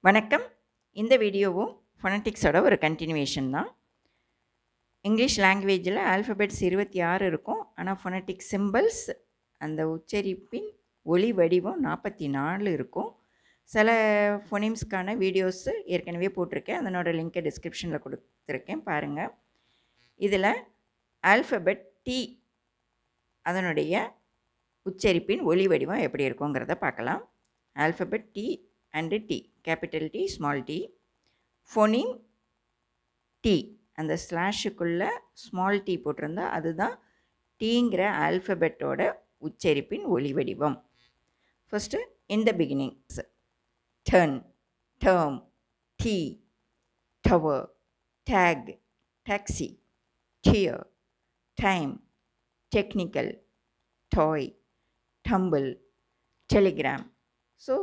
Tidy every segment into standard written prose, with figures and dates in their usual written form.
வணக்கம். இந்த வீடியோவும் ஃபொனடிக்ஸோட ஒரு கன்டினியூவேஷன் தான். இங்கிலீஷ் லாங்குவேஜில் ஆல்ஃபபெட்ஸ் 26 இருக்கும். ஆனால் ஃபொனடிக் சிம்பிள்ஸ் அந்த உச்சரிப்பின் ஒலி வடிவம் 44 இருக்கும். சில ஃபொனிம்ஸ்க்கான வீடியோஸு ஏற்கனவே போட்டிருக்கேன். அதனோட லிங்க்கை டிஸ்கிரிப்ஷனில் கொடுத்துருக்கேன், பாருங்கள். இதில் ஆல்ஃபபெட் டி அதனுடைய உச்சரிப்பின் ஒலி வடிவம் எப்படி இருக்குங்கிறத பார்க்கலாம். Alphabet T and T, capital T, small T. Phoneme T, அந்த ஸ்லாஷுக்குள்ளே ஸ்மால் டி போட்டிருந்தா அதுதான் டீங்கிற ஆல்ஃபபெட்டோட உச்சரிப்பின் ஒலி வடிவம். First in the beginnings: turn, term, tea, tower, take, taxi, tear, time, technical, toy, tumble, telegram. So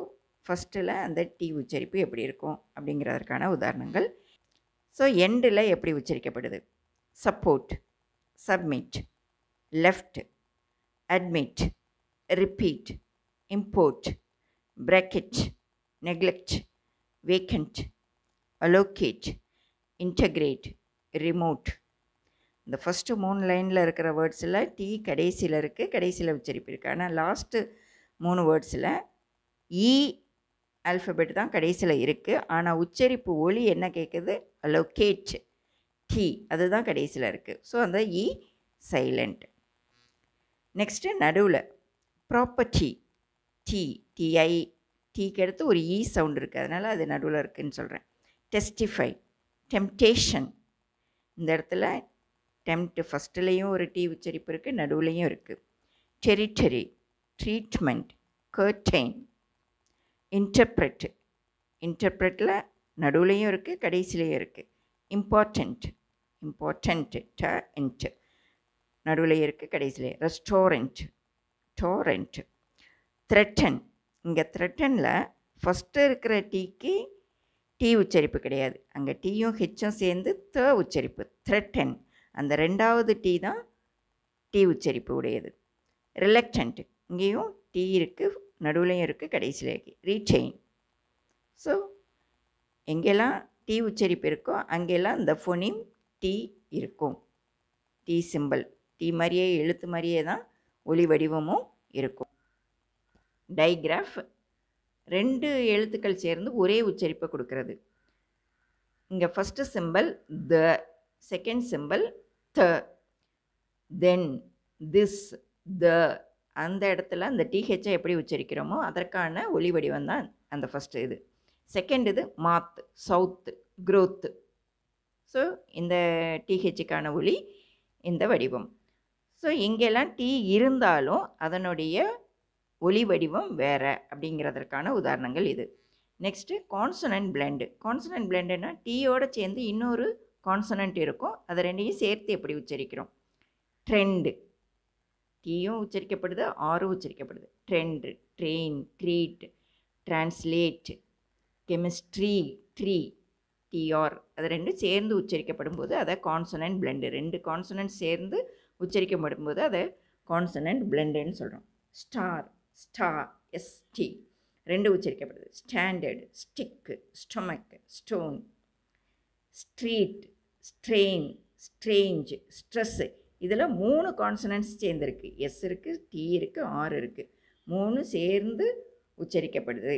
ஃபஸ்ட்டில் அந்த டி உச்சரிப்பு எப்படி இருக்கும் அப்படிங்கிறதற்கான உதாரணங்கள். ஸோ எண்டில் எப்படி உச்சரிக்கப்படுது: support, submit, left, admit, repeat, import, bracket, neglect, vacant, allocate, integrate, remote. இந்த ஃபஸ்ட்டு 3 லைனில் இருக்கிற வேர்ட்ஸில் டி கடைசியில் இருக்குது, கடைசியில் உச்சரிப்பு இருக்குது. ஆனால் லாஸ்ட்டு 3 வேர்ட்ஸில் இ ஆல்ஃபபெட் தான் கடைசியில் இருக்குது. ஆனால் உச்சரிப்பு ஒலி என்ன கேட்குது? அலோகேட், டி, அதுதான் கடைசியில் இருக்குது. ஸோ அந்த இ சைலண்ட். நெக்ஸ்ட்டு நடுவில் ப்ராப்பர்ட்டி, டி, டிஐ, டீக்கு அடுத்து ஒரு இ சவுண்ட் இருக்குது, அதனால் அது நடுவில் இருக்குதுன்னு சொல்கிறேன். டெஸ்டிஃபை, டெம்டேஷன், இந்த இடத்துல டெம்ப்ட் ஃபஸ்ட்டுலேயும் ஒரு டி உச்சரிப்பு இருக்குது, நடுவுலையும் இருக்குது. டெரிட்டரி, ட்ரீட்மெண்ட், கர்டைன், இன்டர்ப்ரெட், இன்டர்ப்ரெட்டில் நடுவுலையும் இருக்குது, கடைசிலையும் இருக்குது. இம்பார்ட்டண்ட், இம்பார்ட்டண்ட், ட இன்ட், நடுவுலையும் இருக்குது, கடைசிலே. Restaurant, Torrent. த்ரெட்டன், இங்கே த்ரெட்டனில் ஃபஸ்ட்டு இருக்கிற டீக்கு டி உச்சரிப்பு கிடையாது, அங்கே டீயும் ஹெச்சும் சேர்ந்து த உச்சரிப்பு. த்ரெட்டன், அந்த ரெண்டாவது டி தான் டி உச்சரிப்பு உடையது. ரிலக்டண்ட், இங்கேயும் டி இருக்குது, நடுவுலையும் இருக்குது, கடைசியில் இருக்குது. ரீச்செயின். ஸோ எங்கெல்லாம் டி உச்சரிப்பு இருக்கோ அங்கெல்லாம் இந்த ஃபொனிம் டி இருக்கும். டி சிம்பிள், டி மாதிரியே எழுத்து மாதிரியே தான் ஒலி வடிவமும் இருக்கும். டைகிராஃப் 2 எழுத்துக்கள் சேர்ந்து ஒரே உச்சரிப்பை கொடுக்கறது. இங்கே ஃபஸ்ட்டு சிம்பிள் த, செகண்ட் சிம்பிள் த, தென், திஸ், த, அந்த இடத்துல அந்த டிஹெச்சை எப்படி உச்சரிக்கிறோமோ அதற்கான ஒலி வடிவம் தான் அந்த ஃபஸ்ட்டு இது. செகண்ட் இது மாத், சவுத், க்ரோத். ஸோ இந்த டிஹெச்சுக்கான ஒலி இந்த வடிவம். ஸோ இங்கெல்லாம் டி இருந்தாலும் அதனுடைய ஒலி வடிவம் வேறு அப்படிங்கிறதற்கான உதாரணங்கள் இது. Next consonant blend. கான்சனன்ட் பிளெண்டுன்னா டீயோடு சேர்ந்து இன்னொரு கான்சனன்ட் இருக்கும், அதை ரெண்டையும் சேர்த்து எப்படி உச்சரிக்கிறோம். ட்ரெண்டு, டீயும் உச்சரிக்கப்படுது, ஆரும் உச்சரிக்கப்படுது. Trend, train, treat, translate, chemistry, tree, TR, அது ரெண்டும் சேர்ந்து உச்சரிக்கப்படும் போது அதை கான்சனன்ட் பிளெண்டு. 2 கான்சனன்ட் சேர்ந்து உச்சரிக்கப்படும் போது அதை கான்சனன்ட் பிளெண்டுன்னு சொல்கிறோம். ஸ்டார், ஸ்டார், எஸ்டி, 2 உச்சரிக்கப்படுது. Standard, stick, stomach, stone. Street, strain, strange, stress, இதில் 3 கான்சனன்ட்ஸ் சேர்ந்துருக்கு. எஸ் இருக்குது, டி இருக்குது, ஆர் இருக்குது, 3 சேர்ந்து உச்சரிக்கப்படுது.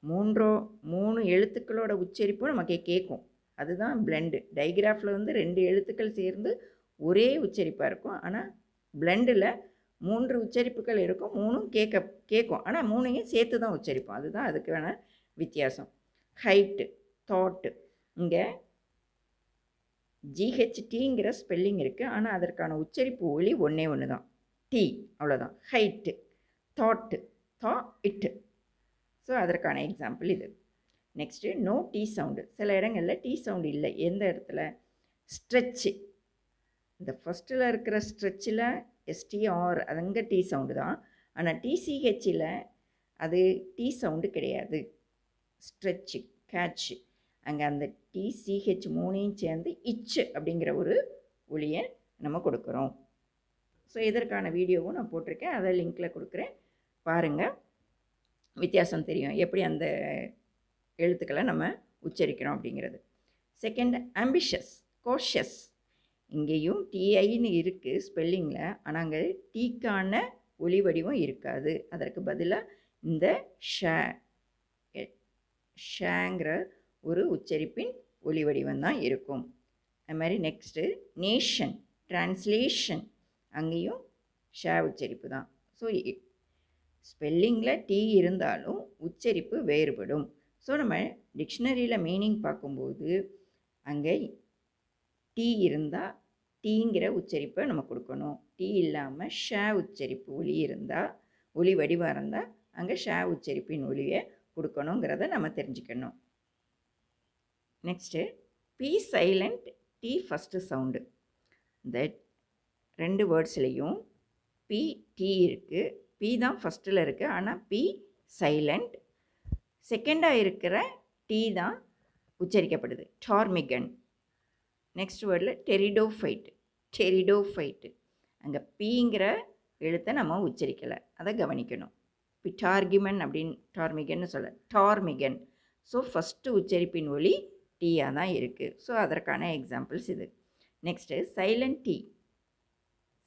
3 எழுத்துக்களோட உச்சரிப்பும் நமக்கு கேட்கும், அதுதான் பிளெண்டு. டைகிராஃபில் 2 எழுத்துக்கள் சேர்ந்து ஒரே உச்சரிப்பாக இருக்கும், ஆனால் பிளெண்டில் 3 உச்சரிப்புகள் இருக்கும், 3ம் கேட்கும், ஆனால் 3ஐயும் சேர்த்து தான் உச்சரிப்போம். அதுதான் அதுக்கான வித்தியாசம். ஹைட்டு, தாட்டு, இங்கே ஜிஹெச்டிங்கிற ஸ்பெல்லிங் இருக்குது, ஆனால் அதற்கான உச்சரிப்பு ஒலி ஒன்று தான், டி, அவ்வளோதான். ஹைட்டு, தாட்டு, தா, இட்டு. ஸோ அதற்கான எக்ஸாம்பிள் இது. Next no T sound. சில இடங்களில் டி சவுண்டு இல்லை. எந்த இடத்துல? ஸ்ட்ரெச்சு, இந்த ஃபஸ்ட்டில் இருக்கிற ஸ்ட்ரெச்சில் எஸ்டிஆர் அதுங்க டி சவுண்டு தான், ஆனால் டிசிஹெச்சில் அது டி சவுண்டு கிடையாது. ஸ்ட்ரெச்சு, கேட்சு, அங்கே அந்த டிசிஹெச் 3ஐயும் சேர்ந்து இச்சு அப்படிங்கிற ஒரு ஒலியை நம்ம கொடுக்குறோம். ஸோ இதற்கான வீடியோவும் நான் போட்டிருக்கேன், அதை லிங்க்கில் கொடுக்குறேன், பாருங்கள், வித்தியாசம் தெரியும் எப்படி அந்த எழுத்துக்களை நம்ம உச்சரிக்கிறோம் அப்படிங்கிறது. Second ambitious, cautious. இங்கேயும் டிஐன்னு இருக்குது ஸ்பெல்லிங்கில், ஆனால் அங்கே டீக்கான ஒலி வடிவம் இருக்காது. அதற்கு பதிலாக இந்த ஷேங்கிற ஒரு உச்சரிப்பின் ஒலி வடிவம் தான் இருக்கும். அது மாதிரி நெக்ஸ்ட்டு நேஷன், டிரான்ஸ்லேஷன். அங்கேயும் உச்சரிப்பு தான். ஸோ ஸ்பெல்லிங்கில் டி இருந்தாலும் உச்சரிப்பு வேறுபடும். ஸோ நம்ம டிக்ஷனரியில் மீனிங் பார்க்கும்போது அங்கே டி இருந்தால் டீங்கிற உச்சரிப்பை நம்ம கொடுக்கணும். டி இல்லாமல் உச்சரிப்பு ஒலி இருந்தால், ஒலி வடிவம் இருந்தால் அங்கே உச்சரிப்பின் ஒலியை கொடுக்கணுங்கிறத நம்ம தெரிஞ்சுக்கணும். Next P silent, T first sound. இந்த 2 வேர்ட்ஸ்லேயும் பி டி இருக்குது. பி தான் ஃபஸ்ட்டில் இருக்குது, ஆனால் பி சைலண்ட். செகண்டாக இருக்கிற டி தான் உச்சரிக்கப்படுது, டார்மிகன். நெக்ஸ்ட் வேர்டில் டெரிடோஃபைட்டு. அங்கே பீங்கிற எழுத்தை நம்ம உச்சரிக்கலை, அதை கவனிக்கணும். பிட்டார்கிமன் அப்படின்னு டார்மிகன்னு சொல்ல, டார்மிகன். ஸோ ஃபஸ்ட்டு உச்சரிப்பின் ஒலி டீயாக தான் இருக்குது. ஸோ அதற்கான எக்ஸாம்பிள்ஸ் இது. Next silent T.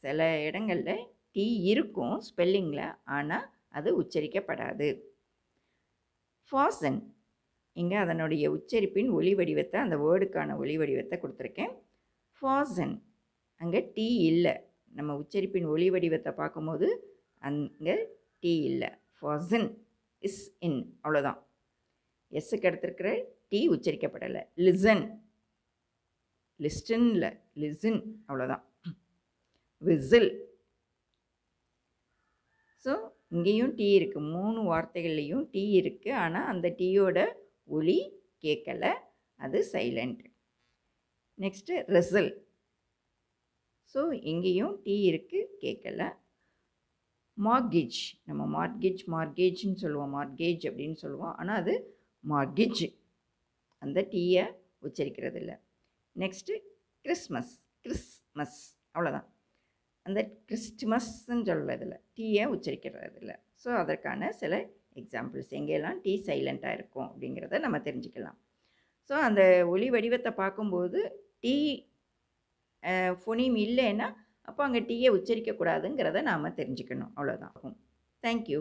சில இடங்களில் டி இருக்கும் ஸ்பெல்லிங்கில், ஆனால் அது உச்சரிக்கப்படாது. ஃபாசன், இங்கே அதனுடைய உச்சரிப்பின் ஒலி வடிவத்தை, அந்த வேர்டுக்கான ஒலி வடிவத்தை கொடுத்துருக்கேன். ஃபாசன், அங்கே டி இல்லை. நம்ம உச்சரிப்பின் ஒலி வடிவத்தை பார்க்கும்போது அங்கே டி இல்லை. ஃபாசன் இஸ் இன், அவ்வளோதான். எஸ்ஸுக்கு எடுத்துருக்கிற டி உச்சரிக்கப்படலை. லிசன், லிஸ்டன் இல்லை, லிசன், அவ்வளோதான். விசில். ஸோ இங்கேயும் டி இருக்குது, 3 வார்த்தைகள்லேயும் டி இருக்குது, ஆனால் அந்த டீயோட ஒலி கேட்கலை, அது சைலண்ட். Next result. ஸோ இங்கேயும் டி இருக்குது, கேட்கலை. மார்கேஜ், நம்ம மார்கேஜ்னு சொல்லுவோம், மார்கேஜ் அப்படின்னு சொல்லுவோம், ஆனால் அது மார்கேஜ், அந்த டீயை உச்சரிக்கிறது இல்லை. நெக்ஸ்ட்டு கிறிஸ்மஸ், அவ்வளோதான். அந்த கிறிஸ்துமஸ்ன்னு சொல்கிறதில்ல, டீயை உச்சரிக்கிறதில்ல. ஸோ அதற்கான சில எக்ஸாம்பிள்ஸ் எங்கெல்லாம் டி சைலண்ட்டாக இருக்கும் அப்படிங்கிறத நம்ம தெரிஞ்சுக்கலாம். ஸோ அந்த ஒலி வடிவத்தை பார்க்கும்போது டி ஃபோனீம் இல்லைன்னா அப்போ அங்கே டீயை உச்சரிக்கக்கூடாதுங்கிறத நாம் தெரிஞ்சுக்கணும், அவ்வளோதான். தேங்க்யூ.